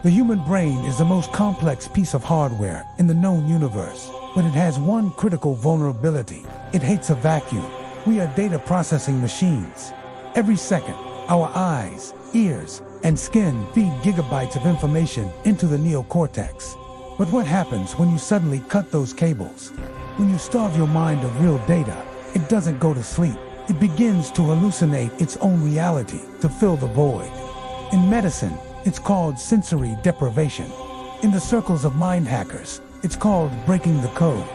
The human brain is the most complex piece of hardware in the known universe, but it has one critical vulnerability. It hates a vacuum. We are data processing machines. Every second, our eyes, ears, and skin feed gigabytes of information into the neocortex. But what happens when you suddenly cut those cables? When you starve your mind of real data, it doesn't go to sleep. It begins to hallucinate its own reality to fill the void. In medicine, it's called sensory deprivation. In the circles of mind hackers, it's called breaking the code.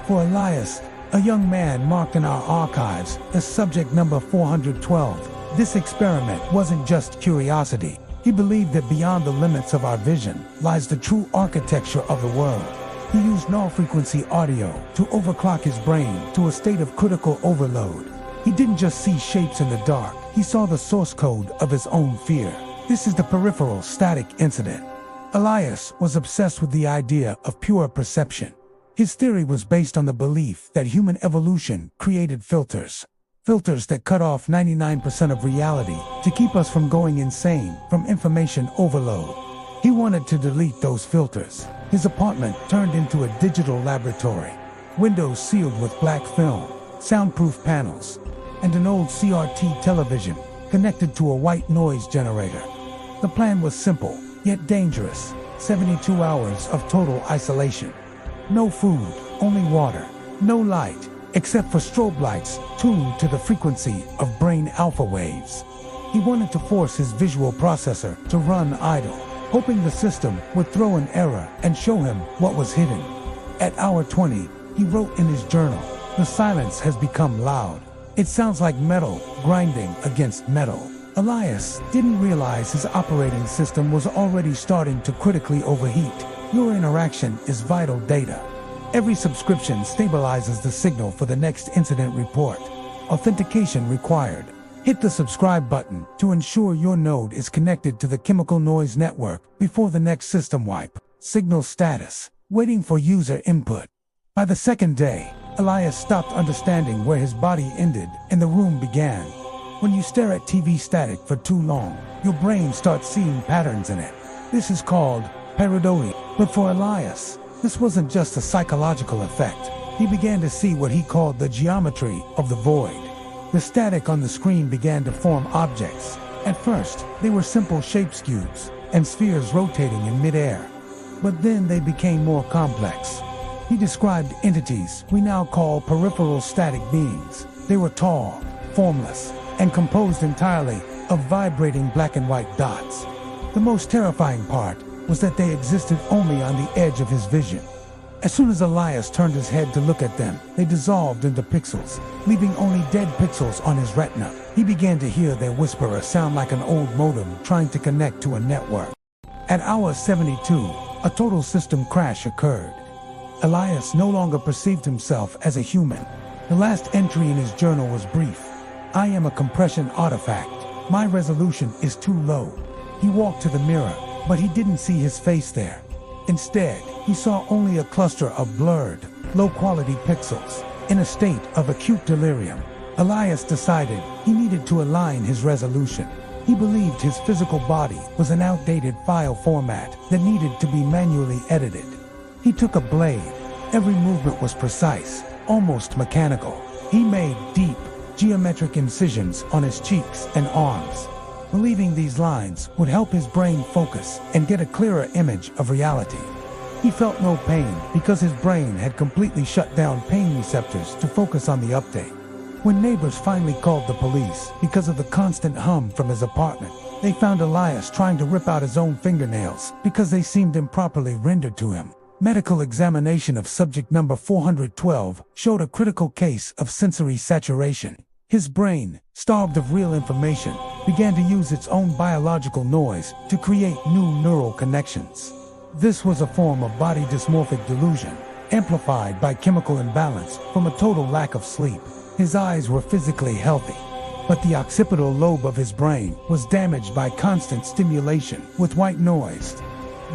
For Elias, a young man marked in our archives as subject number 412, this experiment wasn't just curiosity. He believed that beyond the limits of our vision lies the true architecture of the world. He used null-frequency audio to overclock his brain to a state of critical overload. He didn't just see shapes in the dark, he saw the source code of his own fear. This is the Peripheral Static Incident. Elias was obsessed with the idea of pure perception. His theory was based on the belief that human evolution created filters. Filters that cut off 99% of reality to keep us from going insane from information overload. He wanted to delete those filters. His apartment turned into a digital laboratory. Windows sealed with black film, soundproof panels, and an old CRT television connected to a white noise generator. The plan was simple, yet dangerous. 72 hours of total isolation. No food, only water. No light, except for strobe lights tuned to the frequency of brain alpha waves. He wanted to force his visual processor to run idle, hoping the system would throw an error and show him what was hidden. At hour 20, he wrote in his journal, "The silence has become loud. It sounds like metal grinding against metal." Elias didn't realize his operating system was already starting to critically overheat. Your interaction is vital data. Every subscription stabilizes the signal for the next incident report. Authentication required. Hit the subscribe button to ensure your node is connected to the chemical noise network before the next system wipe. Signal status. Waiting for user input. By the second day, Elias stopped understanding where his body ended and the room began. When you stare at TV static for too long, your brain starts seeing patterns in it. This is called pareidolia. But for Elias, this wasn't just a psychological effect. He began to see what he called the geometry of the void. The static on the screen began to form objects. At first, they were simple shapes cubes and spheres rotating in midair. But then they became more complex. He described entities we now call peripheral static beings. They were tall, formless, and composed entirely of vibrating black and white dots. The most terrifying part was that they existed only on the edge of his vision. As soon as Elias turned his head to look at them, they dissolved into pixels, leaving only dead pixels on his retina. He began to hear their whisperer sound like an old modem trying to connect to a network. At hour 72, a total system crash occurred. Elias no longer perceived himself as a human. The last entry in his journal was brief. "I am a compression artifact. My resolution is too low." He walked to the mirror, but he didn't see his face there. Instead, he saw only a cluster of blurred, low-quality pixels. In a state of acute delirium, Elias decided he needed to align his resolution. He believed his physical body was an outdated file format that needed to be manually edited. He took a blade. Every movement was precise, almost mechanical. He made deep, geometric incisions on his cheeks and arms, believing these lines would help his brain focus and get a clearer image of reality. He felt no pain because his brain had completely shut down pain receptors to focus on the update. When neighbors finally called the police because of the constant hum from his apartment, they found Elias trying to rip out his own fingernails because they seemed improperly rendered to him. Medical examination of subject number 412 showed a critical case of sensory saturation. His brain, starved of real information, began to use its own biological noise to create new neural connections. This was a form of body dysmorphic delusion, amplified by chemical imbalance from a total lack of sleep. His eyes were physically healthy, but the occipital lobe of his brain was damaged by constant stimulation with white noise.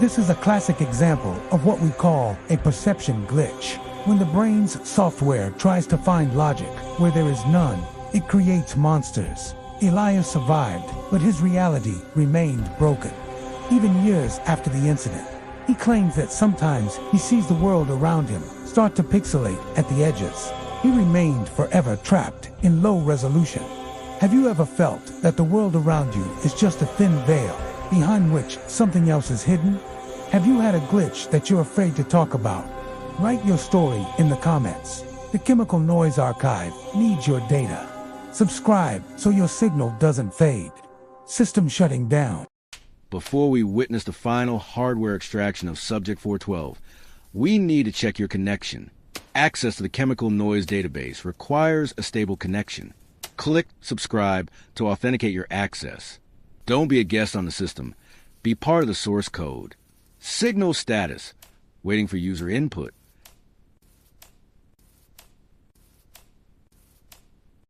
This is a classic example of what we call a perception glitch. When the brain's software tries to find logic where there is none, it creates monsters. Elias survived, but his reality remained broken. even years after the incident. He claims that sometimes he sees the world around him start to pixelate at the edges. He remained forever trapped in low resolution. Have you ever felt that the world around you is just a thin veil, behind which something else is hidden? Have you had a glitch that you're afraid to talk about? Write your story in the comments. The Chemical Noise Archive needs your data. Subscribe so your signal doesn't fade. System shutting down. Before we witness the final hardware extraction of Subject 412, we need to check your connection. Access to the Chemical Noise database requires a stable connection. Click subscribe to authenticate your access. Don't be a guest on the system. Be part of the source code. Signal status. Waiting for user input.